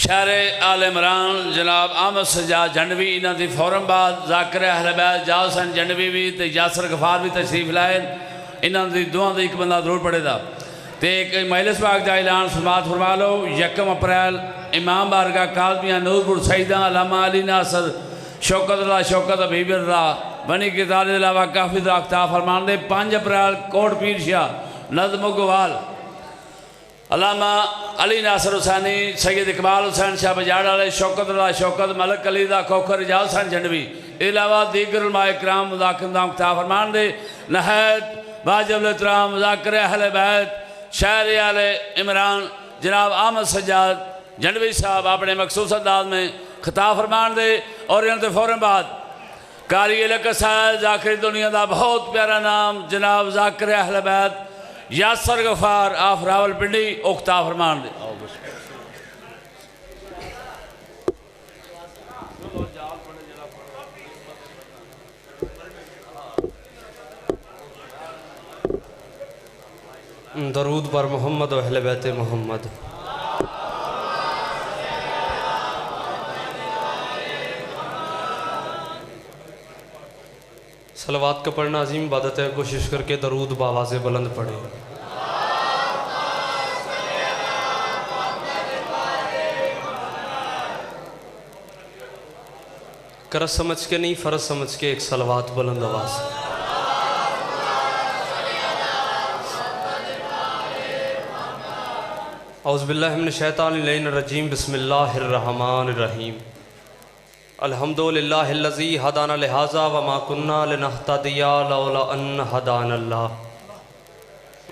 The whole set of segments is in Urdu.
شہر آل عمران جناب احمد سجاد جھنڈوی انہاں دی فوراً بعد ذاکر اہل بیت جاؤ حسین جھنڈوی بھی تے یاسر غفار بھی تشریف لائے انہاں دی دعاں دا ایک بندہ ضرور پڑے دا تے ایک مجلس پاک دا اعلان سماعت فرما لو 1 اپریل امام بارگاہ کاظمیہ نور پور سیدہ علامہ علی ناصر شوکت اللہ شوکت حبیب اللہ بنی کے تعلق علاوہ کافی دراختہ فرمان دے 5 اپریل کوٹ پیر شاہ نظم و گوال علامہ علی ناصر حسینی سید اقبال حسین شاہ بجاڑ علیہ شوکت اللہ شوکت ملک علی دا کوکر اجاز حسین جھنڈوی علاوہ دیگر علماء اکرام مذاکرم دام کتاب فرمان دے نہایت واجب الاحترام ذاکر اہل بیت شہر آل عمران جناب احمد سجاد جھنڈوی صاحب اپنے مخصوص انداز میں خطاب فرمان دے اور انہوں نے فوراً بعد قاری القصائد ذاکر دنیا دا بہت پیارا نام جناب ذاکر اہل بیت یاسر غفار آف راول پنڈی اختاب فرمان دے درود پر محمد و اہل بیت محمد صلوات کا پڑھنا عظیم عبادت ہے کوشش کر کے درود بآواز بلند پڑھیں کرس سمجھ کے نہیں فرض سمجھ کے ایک صلوات بلند آواز اعوذ باللہ من الشیطان الرجیم بسم اللہ الرحمن الرحیم الحمدللہ الذی ہدانا لہذا وما کننا لنہتدی لولا ان ہدانا اللہ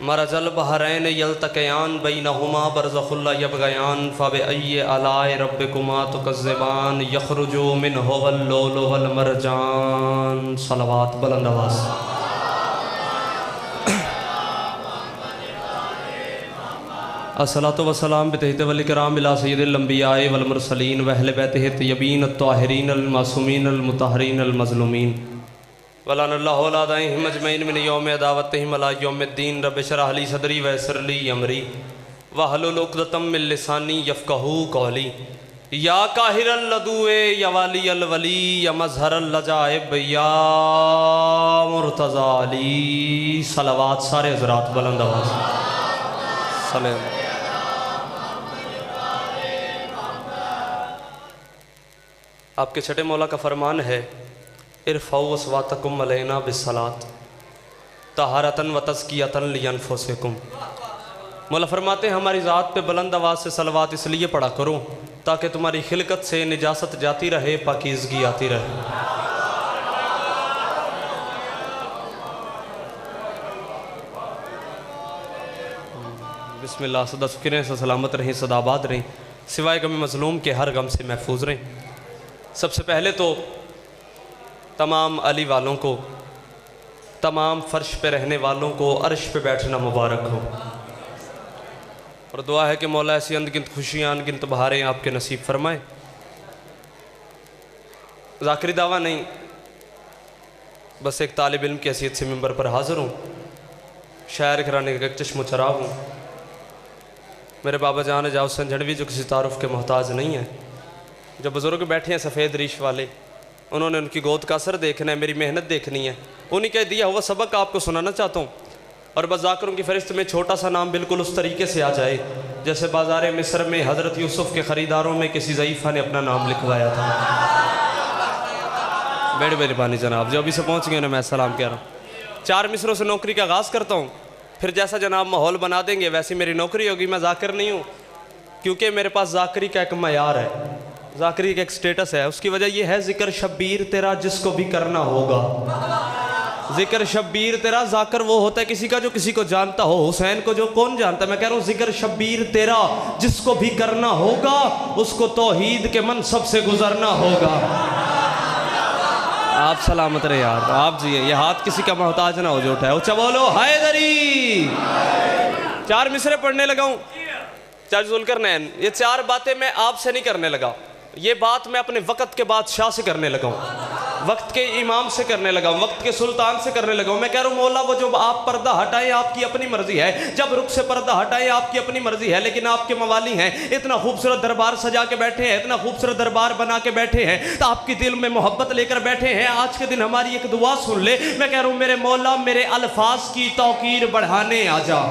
مرج البحرین یلتقیان بینہما برزخ لا یبغیان فبأی آلاء ربکما تکذبان یخرج منہ اللؤلؤ والمرجان صلوات بلند آواز الصلاۃ والسلام بتحیت والاکرام الی سید الانبیاء والمرسلین واہل بیتہ الطیبین الطاہرین المعصومین المطہرین المظلومین ولعن اللہ اولادہم اجمعین من یوم عداوتہم الی یوم الدین رب اشرح لی صدری ویسر لی امری واحلل عقدۃ من لسانی یفقہوا قولی یا قاہر اللدوء یا والی الولی یا مظہر العجائب یا مرتضی علی صلوات سارے حضرات بلند آواز سلام آپ کے چھٹے مولا کا فرمان ہے ارفعوا اصواتکم علینا بالصلاۃ طہارۃ و تزکیۃ لانفسکم مولا فرماتے ہیں ہماری ذات پہ بلند آواز سے صلوات اس لیے پڑھا کرو تاکہ تمہاری خلقت سے نجاست جاتی رہے پاکیزگی آتی رہے بسم اللہ صدا سکریں سے سلامت رہیں صدا آباد رہیں سوائے غم مظلوم کے ہر غم سے محفوظ رہیں سب سے پہلے تو تمام علی والوں کو تمام فرش پہ رہنے والوں کو عرش پہ بیٹھنا مبارک ہو اور دعا ہے کہ مولا ایسی اندگنت خوشیاں انگنت بہاریں آپ کے نصیب فرمائیں ذاکری دعویٰ نہیں بس ایک طالب علم کی حیثیت سے ممبر پر حاضر ہوں شاعر گھرانے کا ایک چشم و چراغ ہوں میرے بابا جان اجاز حسین جھنڈوی جو کسی تعارف کے محتاج نہیں ہے جو بزرگ بیٹھے ہیں سفید ریش والے انہوں نے ان کی گود کا اثر دیکھنا ہے میری محنت دیکھنی ہے انہی کہہ دیا ہوا سبق آپ کو سنانا چاہتا ہوں اور بس ذاکروں کی فہرست میں چھوٹا سا نام بالکل اس طریقے سے آ جائے جیسے بازار مصر میں حضرت یوسف کے خریداروں میں کسی ضعیفہ نے اپنا نام لکھوایا تھا بڑی مہربانی جناب جو ابھی سے پہنچ گئے نا میں سلام کہہ رہا ہوں 4 مصروں سے نوکری کا آغاز کرتا ہوں پھر جیسا جناب ماحول بنا دیں گے ویسی میری نوکری ہوگی میں ذاکر نہیں ہوں کیونکہ میرے پاس ذاکری کا ایک معیار ہے ذاکری کا ایک سٹیٹس ہے اس کی وجہ یہ ہے ذکر شبیر تیرا جس کو بھی کرنا ہوگا ذکر شبیر تیرا ذاکر وہ ہوتا ہے کسی کا جو کسی کو جانتا ہو حسین کو جو کون جانتا ہے میں کہہ رہا ہوں ذکر شبیر تیرا جس کو بھی کرنا ہوگا اس کو توحید کے منصب سے گزرنا ہوگا آپ سلامت رہے یار آپ جی یہ ہاتھ کسی کا محتاج نہ ہو جو اٹھائے اچھا بولو حیدری 4 مصرے پڑھنے لگا ہوں چاچا ذوالقرنین یہ 4 باتیں میں آپ سے نہیں کرنے لگا یہ بات میں اپنے وقت کے بادشاہ سے کرنے لگا ہوں وقت کے امام سے کرنے لگا ہوں, وقت کے سلطان سے کرنے لگا ہوں. میں کہہ رہا ہوں مولا وہ جو آپ پردہ ہٹائیں آپ کی اپنی مرضی ہے, جب رخ سے پردہ ہٹائیں آپ کی اپنی مرضی ہے, لیکن آپ کے موالی ہیں, اتنا خوبصورت دربار سجا کے بیٹھے ہیں, اتنا خوبصورت دربار بنا کے بیٹھے ہیں, تو آپ کی دل میں محبت لے کر بیٹھے ہیں. آج کے دن ہماری ایک دعا سن لے. میں کہہ رہا ہوں میرے مولا میرے الفاظ کی توقیر بڑھانے آ جا,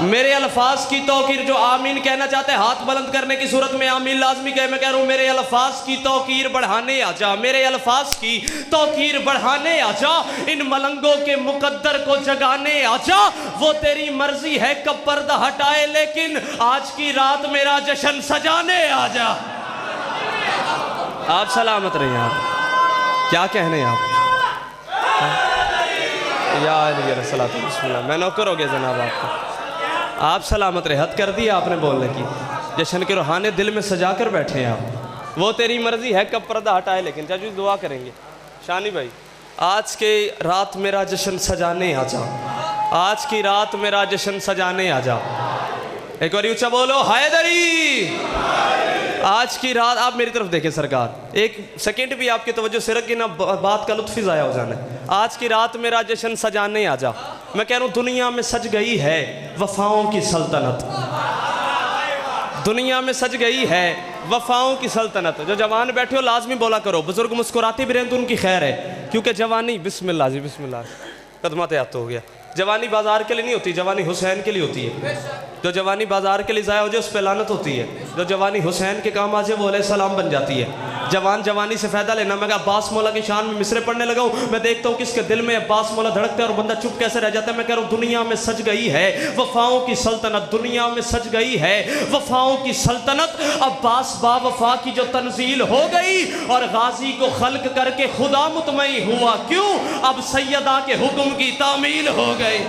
میرے الفاظ کی توقیر, جو آمین کہنا چاہتے ہیں ہاتھ بلند کرنے کی صورت میں آمین لازمی کہے. میں کہہ رہا ہوں میرے الفاظ کی توقیر بڑھانے آ جا, میرے الفاظ کی توقیر بڑھانے آ جا, ان ملنگوں کے مقدر کو جگانے آ جا. وہ تیری مرضی ہے کب پردہ ہٹائے, لیکن آج کی رات میرا جشن سجانے آ جا. آپ سلامت رہیں. آپ کیا کہنے آپ یا علیہ الصلوۃ بسم اللہ. میں نوکر ہو گیا جناب آپ کا. آپ سلامت رہے. حد کر دی آپ نے بولنے کی. جشن کے روحانے دل میں سجا کر بیٹھے ہیں آپ. وہ تیری مرضی ہے کب پردہ ہٹائے, لیکن چاچو دعا کریں گے. شانی بھائی آج کے رات میرا جشن سجانے آ جا, آج کی رات میرا جشن سجانے آ جا. ایک اور اونچا بولو حیدری. آج کی رات آپ میری طرف دیکھیں سرکار, ایک سیکنڈ بھی آپ کی توجہ سے رکھیں نا, بات کا لطف ہی ضائع ہو جانا ہے. آج کی رات میرا جشن سجانے آ جا. میں کہہ رہا ہوں دنیا میں سج گئی ہے وفاؤں کی سلطنت, دنیا میں سج گئی ہے وفاؤں کی سلطنت. جو جوان بیٹھے ہو لازمی بولا کرو, بزرگ مسکراتے بھی رہیں تو ان کی خیر ہے, کیونکہ جوانی بسم اللہ جی بسم اللہ قدمات یاد تو ہو گیا. جوانی بازار کے لیے نہیں ہوتی, جوانی حسین کے لیے ہوتی ہے. جو جوانی بازار کے لیے ضائع ہو جائے اس پہ لعنت ہوتی ہے, جو جوانی حسین کے کام آ جائے وہ علیہ السلام بن جاتی ہے. جوانی سے فائدہ لینا. میں کہا عباس مولا کی شان میں مصرے پڑھنے لگا ہوں, میں دیکھتا ہوں کس کے دل میں عباس مولا دھڑکتا ہے اور بندہ چپ کیسے رہ جاتا ہے. میں کہہ رہا ہوں دنیا میں سج گئی ہے وفاؤں کی سلطنت, دنیا میں سج گئی ہے وفاؤں کی سلطنت. عباس با وفا کی جو تنزیل ہو گئی اور غازی کو خلق کر کے خدا مطمئن ہوا, کیوں اب سیدہ کے حکم کی تعمیل ہو گئی.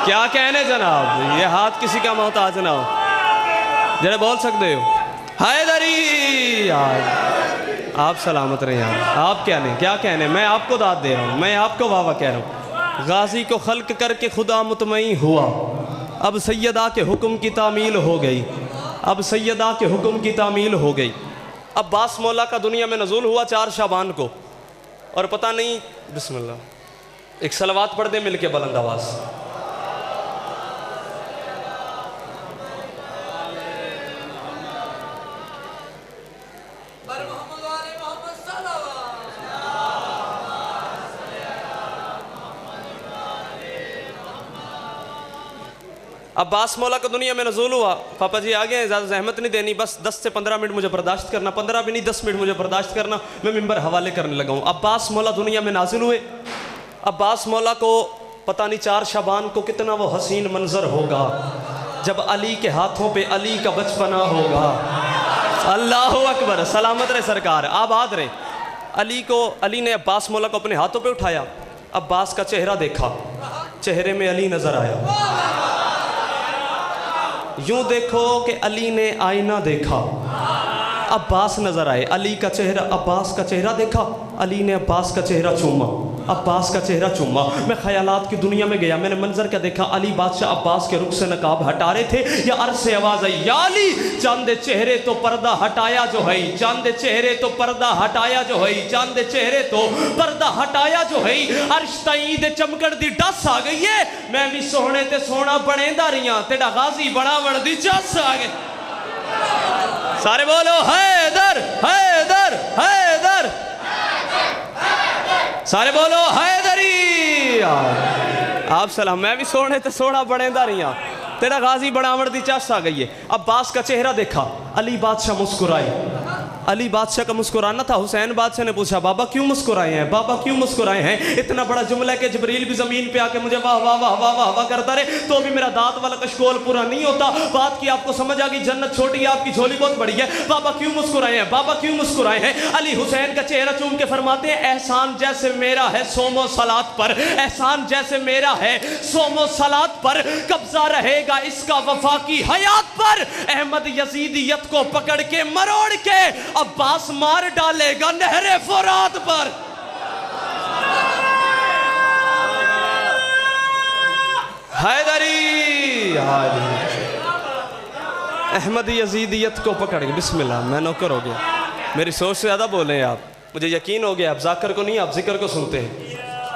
کیا کہنے جناب, یہ ہاتھ کسی کا محتاج نہ ہو. جڑے بول سکتے ہو حیدری. آپ سلامت رہیں. آپ کیا کہنے, میں آپ کو داد دے رہا ہوں, میں آپ کو واہ واہ کہہ رہا ہوں. غازی کو خلق کر کے خدا مطمئن ہوا, اب سیدہ کے حکم کی تعمیل ہو گئی, اب سیدہ کے حکم کی تعمیل ہو گئی. عباس مولا کا دنیا میں نزول ہوا 4 شعبان کو, اور پتہ نہیں بسم اللہ ایک صلوات پڑھ دیں مل کے بلند آواز. عباس مولا کا دنیا میں نزول ہوا. پاپا جی آگے ہیں, زیادہ زحمت نہیں دینی, بس 10 سے 15 منٹ مجھے برداشت کرنا, 15 بھی نہیں 10 منٹ مجھے برداشت کرنا, میں ممبر حوالے کرنے لگا ہوں. عباس مولا دنیا میں نازل ہوئے. عباس مولا کو پتہ نہیں 4 شعبان کو کتنا وہ حسین منظر ہوگا جب علی کے ہاتھوں پہ علی کا بچپنا ہوگا. اللہ اکبر. سلامت رہے سرکار, آباد رہے. علی نے عباس مولا کو اپنے ہاتھوں پہ اٹھایا, عباس کا چہرہ دیکھا, چہرے میں علی نظر آیا. یوں دیکھو کہ علی نے آئینہ دیکھا, عباس نظر آئے. علی کا چہرہ, عباس کا چہرہ دیکھا, علی نے عباس کا چہرہ چوما, عباس کا چہرہ چوما. میں خیالات کی دنیا میں گیا, میں نے منظر کیا دیکھا, علی بادشاہ عباس کے رخ سے نقاب ہٹا رہے تھے. یا عرض سے آواز آئی, یا علی چاند چہرے تو پردہ ہٹایا جو ہے, چاند چہرے تو پردہ ہٹایا جو ہے, چاند چہرے تو پردہ ہٹایا جو ہے. عرش تائیں دے چمکڑ دی ڈس آ گئی ہے, میں بھی سونے تے سونا بنے داریاں, تیڑا غازی بڑا بڑ دی چس آ گئی. سارے بولو حیدر حیدر حیدر, سارے بولو حیدری. آپ سلام. میں بھی سونے تے سونا بڑے داریاں, تیرا غازی بڑاوڑ دی چاس آ گئی ہے. عباس کا چہرہ دیکھا, علی بادشاہ مسکرائے. علی بادشاہ کا مسکرانا تھا. حسین بادشاہ نے پوچھا بابا کیوں مسکرائے ہیں, بابا کیوں مسکرائے ہیں. اتنا بڑا جملہ ہے کہ جبریل بھی زمین پہ آ کے مجھے واہ واہ واہ واہ واہ کرتا رہے تو بھی میرا دانت والا کشکول پورا نہیں ہوتا. بات کی آپ کو سمجھ آ گئی, جنت چھوٹی ہے آپ کی جھولی بہت بڑی ہے. بابا کیوں مسکرائے ہیں, بابا کیوں مسکرائے ہیں. علی حسین کا چہرہ چوم کے فرماتے ہیں احسان جیسے میرا ہے صوم و صلات پر, احسان جیسے میرا ہے صوم و صلات پر, قبضہ رہے گا اس کا وفا کی حیات پر. احمد یزیدیت کو پکڑ کے مروڑ کے عباس مار ڈالے گا نہر فرات پر. حیدری احمد یزیدیت کو پکڑ کے بسم اللہ. میں نوکر ہو گیا. میری سوچ سے زیادہ بولیں آپ. مجھے یقین ہو گیا آپ ذاکر کو نہیں آپ ذکر کو سنتے ہیں.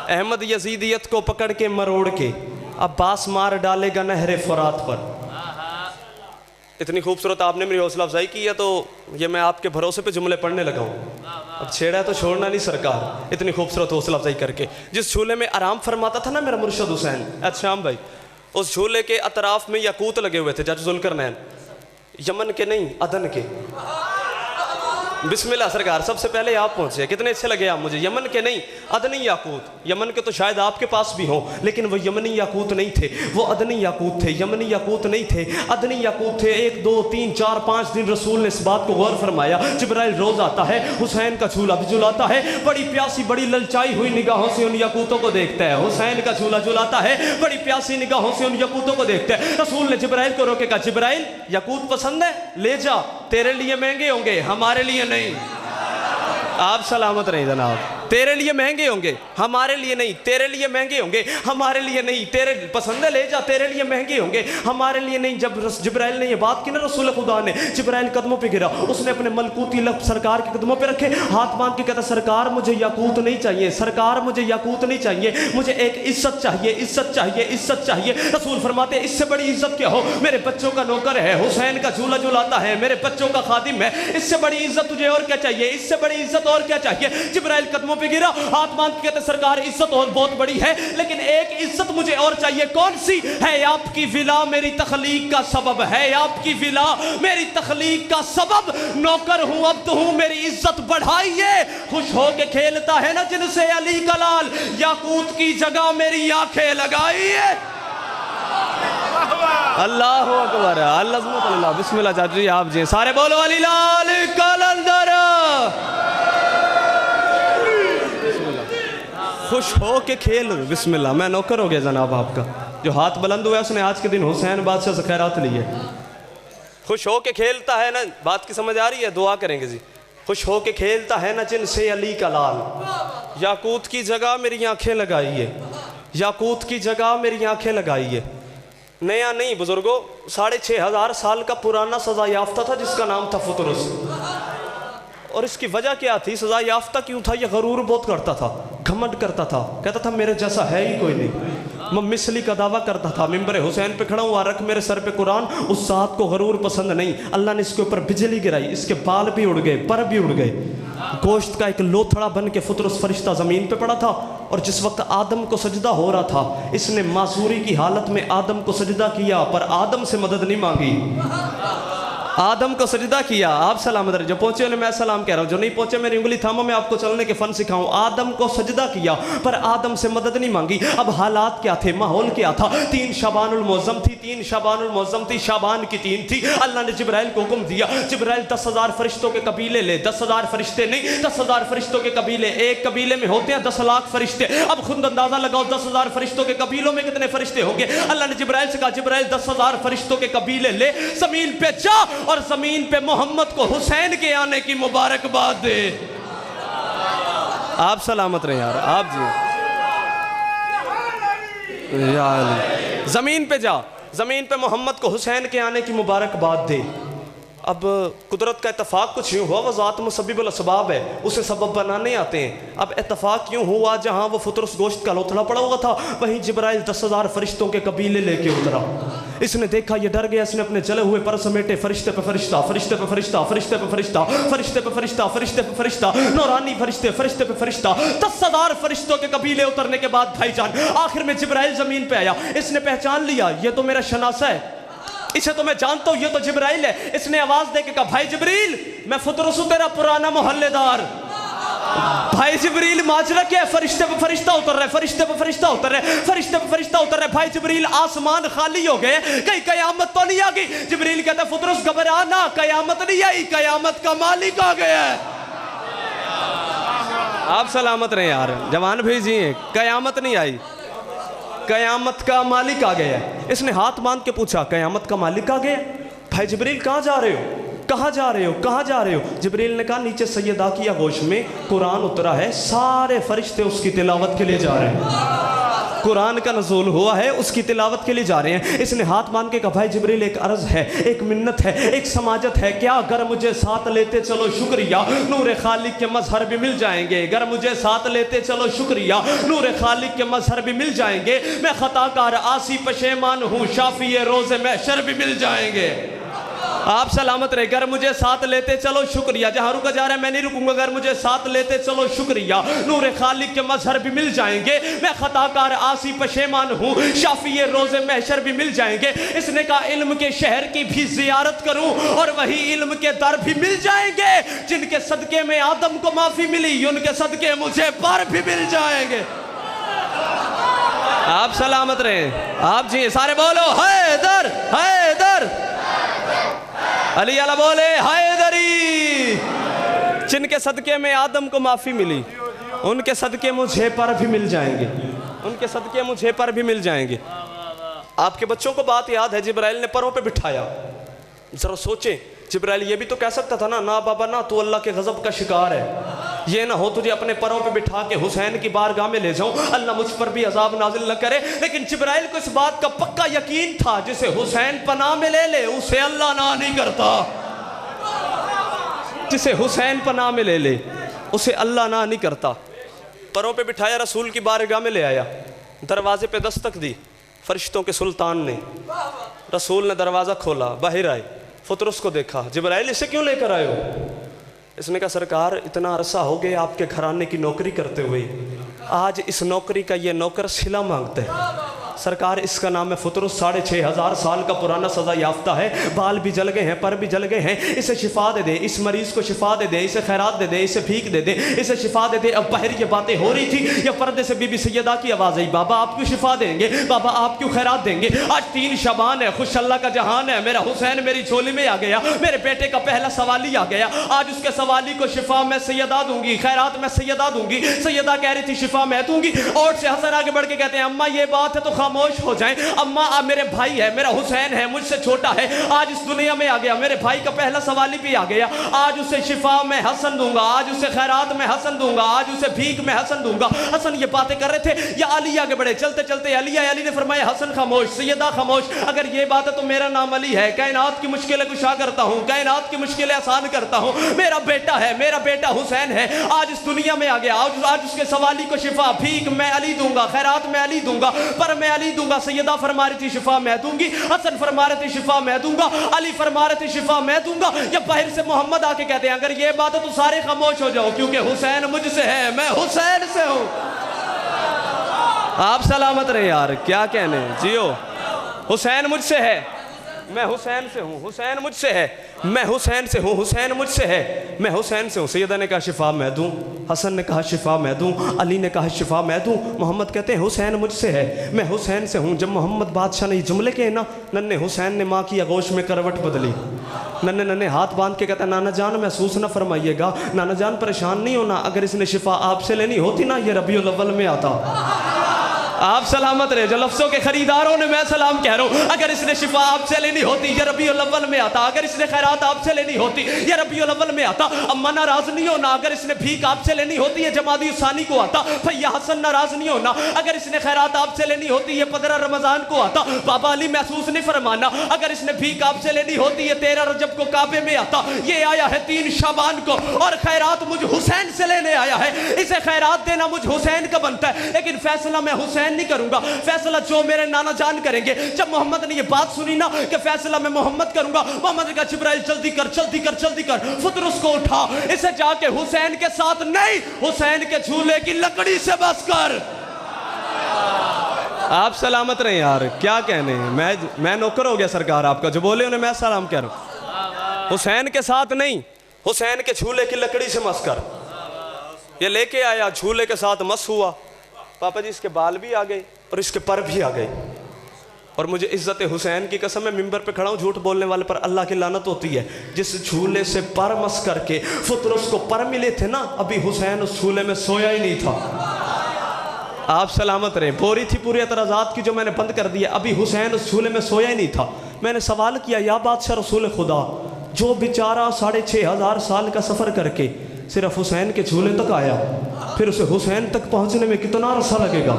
احمد یزیدیت کو پکڑ کے مروڑ کے عباس مار ڈالے گا نہر فرات پر. اتنی خوبصورت آپ نے میری حوصلہ افزائی کی ہے تو یہ میں آپ کے بھروسے پہ جملے پڑھنے لگا ہوں. اب چھیڑا ہے تو چھوڑنا نہیں سرکار, اتنی خوبصورت حوصلہ افزائی کر کے. جس جھولے میں آرام فرماتا تھا نا میرا مرشد حسین شام بھائی, اس جھولے کے اطراف میں یاقوت لگے ہوئے تھے جج ذوالقرنین, یمن کے نہیں عدن کے. بسم اللہ سرکار, سب سے پہلے آپ پہنچے, کتنے اچھے لگے آپ مجھے. یمن کے نہیں عدنی یاقوت. یمن کے تو شاید آپ کے پاس بھی ہوں, لیکن وہ یمنی یاقوت نہیں تھے, وہ عدنی یاقوت تھے. یمنی یاقوت نہیں تھے, عدنی یاقوت تھے. 1 2 3 4 5 دن رسول نے اس بات کو غور فرمایا. جبرائیل روز آتا ہے, حسین کا جھولا بھی جھلاتا ہے, بڑی پیاسی بڑی للچائی ہوئی نگاہوں سے ان یاقوتوں کو دیکھتا ہے. حسین کا جھولا جھلاتا ہے, بڑی پیاسی نگاہوں سے ان یاقوتوں کو دیکھتا ہے. رسول نے جبرائیل کو روکے کہا, جبرائیل یاقوت پسند ہے, لے جا, تیرے لیے مہنگے ہوں گے, ہمارے لیے نہیں. آپ سلامت رہیں جناب. تیرے لیے مہنگے ہوں گے, ہمارے لیے نہیں. تیرے لیے مہنگے ہوں گے, ہمارے لیے نہیں. تیرے پسند ہے, لے جا, تیرے لیے مہنگے ہوں گے, ہمارے لیے نہیں. جب جبرائیل نے یہ بات کی نا رسول خدا نے, جبرائیل قدموں پہ گرا, اس نے اپنے ملکوتی لب سرکار کے قدموں پہ رکھے, ہاتھ باندھ کے کہتا, سرکار مجھے یاقوت نہیں چاہیے, سرکار مجھے یاقوت نہیں چاہیے, مجھے ایک عزت چاہیے, عزت چاہیے, عزت چاہیے. رسول فرماتے اس سے بڑی عزت کیا ہو, میرے بچوں کا نوکر ہے, حسین کا جھولا جھلاتا ہے, میرے بچوں کا خادم ہے, اس سے بڑی عزت تجھے اور کیا چاہیے, اس سے بڑی عزت اور کیا چاہیے. جبرائیل قدموں پہ گرا, ہاتھ باندھ کے کہتے, سرکار عزت اور بہت بڑی ہے, لیکن ایک عزت مجھے اور چاہیے. کون سی ہے؟ آپ کی ولا میری تخلیق کا سبب ہے, آپ کی ولا میری تخلیق کا سبب. نوکر ہوں, عبد ہوں, میری عزت بڑھائیے. خوش ہو کے کھیلتا ہے نا جن سے علی کا لال, یاقوت کی جگہ میری آنکھیں لگائیے. اللہ اکبر, اللہ. بسم اللہ چاچو جی, آپ جی سارے بولو علی لال کلندر. خوش ہو کے کھیل. بسم اللہ. میں نوکر ہو گیا جناب آپ کا. جو ہاتھ بلند ہوا ہے اس نے آج کے دن حسین بادشاہ سے خیرات لی ہے. خوش ہو کے کھیلتا ہے نا, بات کی سمجھ آ رہی ہے, دعا کریں گے جی. خوش ہو کے کھیلتا ہے نا جن سے علی کا لال, یاقوت کی جگہ میری آنکھیں لگائیے, یاقوت کی جگہ میری آنکھیں لگائیے. نیا نہیں بزرگوں, 6500 سال کا پرانا سزا یافتہ تھا جس کا نام تھا فطرس. اور اس کی وجہ کیا تھی, سزا یافتہ کیوں تھا؟ یہ غرور بہت کرتا تھا, گھمنڈ کرتا تھا, کہتا تھا میرے جیسا ہے ہی کوئی نہیں. میں مثلی کا دعویٰ کرتا تھا, ممبر حسین پہ کھڑا ہوں, رکھ میرے سر پہ قرآن. اس ذات کو غرور پسند نہیں. اللہ نے اس کے اوپر بجلی گرائی, اس کے بال بھی اڑ گئے, پر بھی اڑ گئے. گوشت کا ایک لوتھڑا بن کے فطرس فرشتہ زمین پہ پڑا تھا. اور جس وقت آدم کو سجدہ ہو رہا تھا, اس نے معذوری کی حالت میں آدم کو سجدہ کیا, پر آدم سے مدد نہیں مانگی. آدم کو سجدہ کیا. آپ سلامت رہے. جو پہنچے انہیں میں سلام کہہ رہا ہوں, جو نہیں پہنچے میری انگلی تھامو, میں آپ کو چلنے کے فن سکھاؤں. آدم کو سجدہ کیا پر آدم سے مدد نہیں مانگی. اب حالات کیا تھے, ماحول کیا تھا؟ 3 شعبان المعظم تھی, 3 شعبان المعظم تھی, شعبان کی 3 تھی. اللہ نے جبرائیل کو حکم دیا, جبرائیل 10,000 فرشتوں کے قبیلے لے. 10,000 فرشتے نہیں, 10,000 فرشتوں کے قبیلے. ایک قبیلے میں ہوتے ہیں 10 لاکھ فرشتے. اب خود اندازہ لگاؤ 10,000 فرشتوں کے قبیلوں میں کتنے فرشتے ہوں گے. اللہ نے جبرائیل سے کہا, جبرائیل 10,000 فرشتوں کے قبیلے لے, زمین پہ جا, اور زمین پہ محمد کو حسین کے آنے کی مبارکباد دے. آپ سلامت رہے یار, آپ جی یا علی. زمین پہ جا, زمین پہ محمد کو حسین کے آنے کی مبارکباد دے. اب قدرت کا اتفاق کچھ یوں ہوا, وہ ذات مسبب الاسباب ہے, اسے سبب بنانے آتے ہیں. اب اتفاق یوں ہوا, جہاں وہ فطرس گوشت کا لوتھڑا پڑا ہوا تھا, وہیں جبرائیل 10,000 فرشتوں کے قبیلے لے کے اترا. اس نے دیکھا, یہ ڈر گیا, اس نے اپنے چلے ہوئے پر سمیٹے, فرشتے پہ فرشتہ, فرشتے پہ فرشتہ, فرشتے پہ فرشتہ, فرشتے پہ فرشتہ, فرشتے پہ فرشتہ, نورانی فرشتے, فرشتے پہ فرشتہ. 10,000 فرشتوں کے قبیلے اترنے کے بعد بھائی جان, آخر میں جبرائیل زمین پہ آیا. اس نے پہچان لیا, یہ تو میرا شناسہ ہے, اسے تو میں جانتا ہوں, یہ تو جبرائیل ہے. اس نے آواز دے کے کہا, بھائی جبریل, میں فطرس ہوں, تیرا پرانا محلے دار. بھائی جبریل ماجرا کیا ہے؟ فرشتے پہ فرشتہ اتر رہے, فرشتے پہ فرشتہ اتر رہے, فرشتے پہ فرشتہ اتر رہے. بھائی جبریل آسمان خالی ہو گئے, کہیں قیامت تو نہیں آ گئی؟ جبریل کہتا ہے, فطرس گھبرانا, قیامت نہیں آئی, قیامت کا مالک آ گیا ہے. آپ سلامت رہے یار, جوان بھیجیے, قیامت نہیں آئی, قیامت کا مالک آ گیا ہے. اس نے ہاتھ باندھ کے پوچھا, قیامت کا مالک آ گیا؟ بھائی جبریل کہاں جا رہے ہو, کہاں جا رہے ہو, کہاں جا رہے ہو؟ جبریل نے کہا, نیچے سیدہ کی آغوش میں قرآن اترا ہے, سارے فرشتے اس کی تلاوت کے لیے جا رہے ہیں. قرآن کا نزول ہوا ہے، اس کی تلاوت کے لیے جا رہے ہیں۔ اس نے ہاتھ مان کے کہا بھائی جبریل ایک عرض ہے، ایک منت ہے، ایک سماجت ہے، کیا اگر مجھے ساتھ لیتے چلو شکریہ نور خالق کے مظہر بھی مل جائیں گے، اگر مجھے ساتھ لیتے چلو شکریہ نور خالق کے مظہر بھی مل جائیں گے، میں خطا کار عاصی پشیمان ہوں، شافی روز محشر بھی مل جائیں گے۔ آپ سلامت رہے، اگر مجھے ساتھ لیتے چلو شکریہ، جہاں رکا جا رہا ہے میں نہیں رکوں گا، اگر مجھے ساتھ لیتے چلو شکریہ نور خالق کے مظہر بھی مل جائیں گے، میں خطا کار عاصی پشیمان ہوں، شافی روز محشر بھی مل جائیں گے۔ اس نے کہا علم کے شہر کی بھی زیارت کروں اور وہی علم کے در بھی مل جائیں گے، جن کے صدقے میں آدم کو معافی ملی ان کے صدقے مجھے پر بھی مل جائیں گے۔ آپ سلامت رہے، آپ جی سارے بولو حیدر حیدر، علی علیہ بولے حیدری، جن کے صدقے میں آدم کو معافی ملی ان کے صدقے مجھے پر بھی مل جائیں گے، ان کے صدقے مجھے پر بھی مل جائیں گے۔ آپ کے بچوں کو بات یاد ہے، جبرائیل نے پروں پہ بٹھایا، ذرا سوچیں جبرائیل یہ بھی تو کہہ سکتا تھا نا بابا نا تو اللہ کے غضب کا شکار ہے، یہ نہ ہو تجھے اپنے پروں پہ بٹھا کے حسین کی بارگاہ میں لے جاؤں، اللہ مجھ پر بھی عذاب نازل نہ کرے۔ لیکن جبرائیل کو اس بات کا پکا یقین تھا جسے حسین پناہ میں لے لے اسے اللہ نہ نہیں کرتا، جسے حسین پناہ میں لے لے اسے اللہ نہ نہیں کرتا۔ پروں پہ بٹھایا، رسول کی بارگاہ میں لے آیا، دروازے پہ دستک دی فرشتوں کے سلطان نے، رسول نے دروازہ کھولا، باہر آئے، فطرس کو دیکھا، جبرائیل اسے کیوں لے کر آئے ہو؟ اس نے کہا سرکار اتنا عرصہ ہو گیا آپ کے گھرانے کی نوکری کرتے ہوئے، آج اس نوکری کا یہ نوکر صلہ مانگتا ہے، سرکار اس کا نام ہے فطرس، 6500 سال کا پرانا سزا یافتہ ہے، بال بھی جل گئے ہیں، پر بھی جل گئے ہیں، اسے شفا دے دے، اس مریض کو شفا دے دے، اسے خیرات دے دے، اسے بھیک دے دے، اسے شفا دے دے۔ اب باہر یہ باتیں ہو رہی تھی، یا پردے سے بی بی سیدہ کی آواز آئی، بابا آپ کیوں شفا دیں گے، بابا آپ کیوں خیرات دیں گے، آج 3 شعبان ہے، خوش اللہ کا جہان ہے، میرا حسین میری جھولی میں آ گیا، میرے بیٹے کا پہلا سوالی آ گیا، آج اس کے سوالی کو شفا میں سیدہ دوں گی، خیرات میں سیدہ دوں گی۔ سیدہ کہہ رہی تھی شفا میں دوں گی، اور سے حسن آگے بڑھ کے کہتے ہیں اماں یہ بات ہے تو خاموش ہو جائیں، اماں آپ میرے بھائی ہے، میرا حسین ہے، مجھ سے چھوٹا ہے، آج اس دنیا میں آ گیا، میرے بھائی کا پہلا سوالی بھی آ گیا، آج اسے شفا میں حسن دوں گا، آج اسے خیرات میں حسن دوں گا، آج اسے بھیک میں حسن دوں گا۔ حسن یہ باتیں کر رہے تھے، یا علی آگے بڑھے، چلتے چلتے علی آئے، علی نے فرمایا حسن خاموش، سیدہ خاموش، اگر یہ بات ہے تو میرا نام علی ہے، کائنات کی مشکلیں کشا کرتا ہوں، کائنات کی مشکلیں آسان کرتا ہوں، میرا بیٹا ہے، میرا بیٹا حسین ہے، آج اس دنیا میں آ گیا، آج اس کے سوالی کو شفا، بھیک میں علی دوں گا، خیرات میں علی دوں گا، پر میں علی دوں گا۔ سیدہ فرما رہی تھی شفا میں دوں گی، حسن فرما رہے تھے شفا میں دوں گا، علی فرما رہے تھے شفا میں دوں گا۔ یا باہر سے محمد آ کے کہتے ہیں اگر یہ بات ہے تو سارے خاموش ہو جاؤ، کیونکہ حسین مجھ سے ہے، میں حسین سے ہوں۔ آپ سلامت رہے یار، کیا کہنے، جیو، حسین مجھ سے ہے، میں حسین سے ہوں، حسین مجھ سے ہے، میں حسین سے ہوں، حسین مجھ سے ہے، میں حسین سے ہوں۔ سیدہ نے کہا شفا میں دوں، حسن نے کہا شفا میں دوں، علی نے کہا شفا میں دوں، محمد کہتے ہیں حسین مجھ سے ہے، میں حسین سے ہوں۔ جب محمد بادشاہ نے یہ جملے کہے نا، ننھے حسین نے ماں کی آغوش میں کروٹ بدلی، ننھے ہاتھ باندھ کے کہتا ہے نانا جان محسوس نہ فرمائیے گا، نانا جان پریشان نہیں ہونا، اگر اس نے شفا آپ سے لینی ہوتی نا یہ ربیع الاول میں آتا۔ آپ سلامت رہے، جو لفظوں کے خریداروں نے میں سلام کہہ رہا ہوں، اگر اس نے شفا آپ سے لینی ہوتی یہ ربیع الاول میں آتا، اگر اس نے خیرات آپ سے لینی ہوتی یہ ربیع الاول میں آتا۔ اما ناراض نہیں ہونا، اگر اس نے بھیک آپ سے لینی ہوتی یہ جمادی الثانی کو آتا۔ بھیا حسن ناراض نہیں ہونا، اگر اس نے خیرات آپ سے لینی ہوتی یہ 15 رمضان کو آتا۔ بابا علی محسوس نہیں فرمانا، اگر اس نے بھیک آپ سے لینی ہوتی یہ 13 رجب کو کعبے میں آتا۔ یہ آیا ہے 3 شعبان کو اور خیرات مجھ حسین سے لینے آیا ہے، اسے خیرات دینا مجھ حسین کا بنتا ہے، لیکن فیصلہ میں حسین نہیں کروں گا، فیصلہ جو میرے نانا جان کریں گے۔ جب محمد نے یہ بات سنی نا کہ فیصلہ میں محمد کروں گا، محمد نے کہا جبرائیل جلدی کر جلدی کر جلدی کر، فطرس کو اٹھا، اسے جا کے حسین کے ساتھ نہیں حسین کے جھولے کی لکڑی سے بس کر۔ آپ سلامت رہیں یار، کیا کہنے ہیں، میں نوکر ہو گیا سرکار آپ کا، جو بولے انہیں میں سلام کہہ رہا ہوں۔ حسین کے ساتھ نہیں، حسین کے جھولے کی لکڑی سے مس کر۔ یہ لے کے آیا، جھولے کے ساتھ مس ہوا، پاپا جی اس کے بال بھی آ گئے اور اس کے پر بھی آ گئے، اور مجھے عزت حسین کی قسم ہے ممبر پہ کھڑا ہوں، جھوٹ بولنے والے پر اللہ کی لعنت ہوتی ہے۔ جس جھولے سے پر مس کر کے فطرس کو پر ملے تھے نا، ابھی حسین اس جھولے میں سویا ہی نہیں تھا۔ آپ سلامت رہیں، بوری تھی پوری اعتراضات کی جو میں نے بند کر دیا، ابھی حسین اس جھولے میں سویا ہی نہیں تھا۔ میں نے سوال کیا یا بادشاہ رسول خدا، جو بیچارہ 6500 سال کا سفر کر کے صرف حسین کے جھولے تک آیا، پھر اسے حسین تک پہنچنے میں کتنا عرصہ لگے گا؟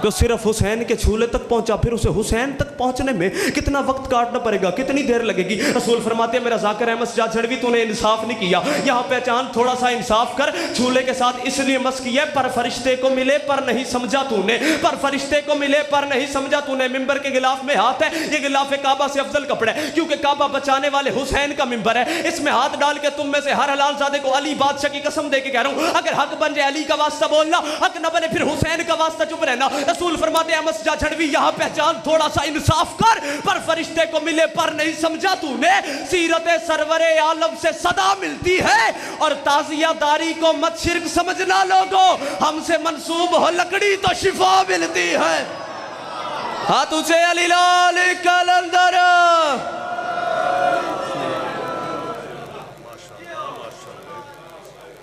تو صرف حسین کے چھولے تک پہنچا، پھر اسے حسین تک پہنچنے میں کتنا وقت کاٹنا پڑے گا، کتنی دیر لگے گی؟ رسول فرماتے ہیں میرا ذاکر احمد سجاد جھنڈوی تو نے انصاف نہیں کیا، یہاں پہچان تھوڑا سا انصاف کر، چھولے کے ساتھ اس لیے مس کیا پر فرشتے کو ملے پر نہیں سمجھا تو نے، پر فرشتے کو ملے پر نہیں سمجھا تو نے۔ ممبر کے غلاف میں ہاتھ ہے، یہ غلاف کعبہ سے افضل کپڑا ہے، کیونکہ کعبہ بچانے والے حسین کا ممبر ہے، اس میں ہاتھ ڈال کے تم میں سے ہر حلال زادے کو علی بادشاہ کی قسم دے کے کہہ رہا ہوں، اگر حق بن جائے علی کا واسطہ بولنا، حق نہ بنے پھر حسین کا واسطہ چپ رہنا۔ رسول فرماتے ہیں احمد سجاد جھنڈوی یہاں پہچان تھوڑا سا انصاف کر، پر فرشتے کو ملے پر نہیں سمجھا تو نے۔ سیرت سرور عالم سے صدا ملتی ہے، اور تعزیہ داری کو مت شرک سمجھنا لوگو، ہم سے منسوب ہو لکڑی تو شفا ملتی ہے۔ ہاتھ اونچے علی لال کلا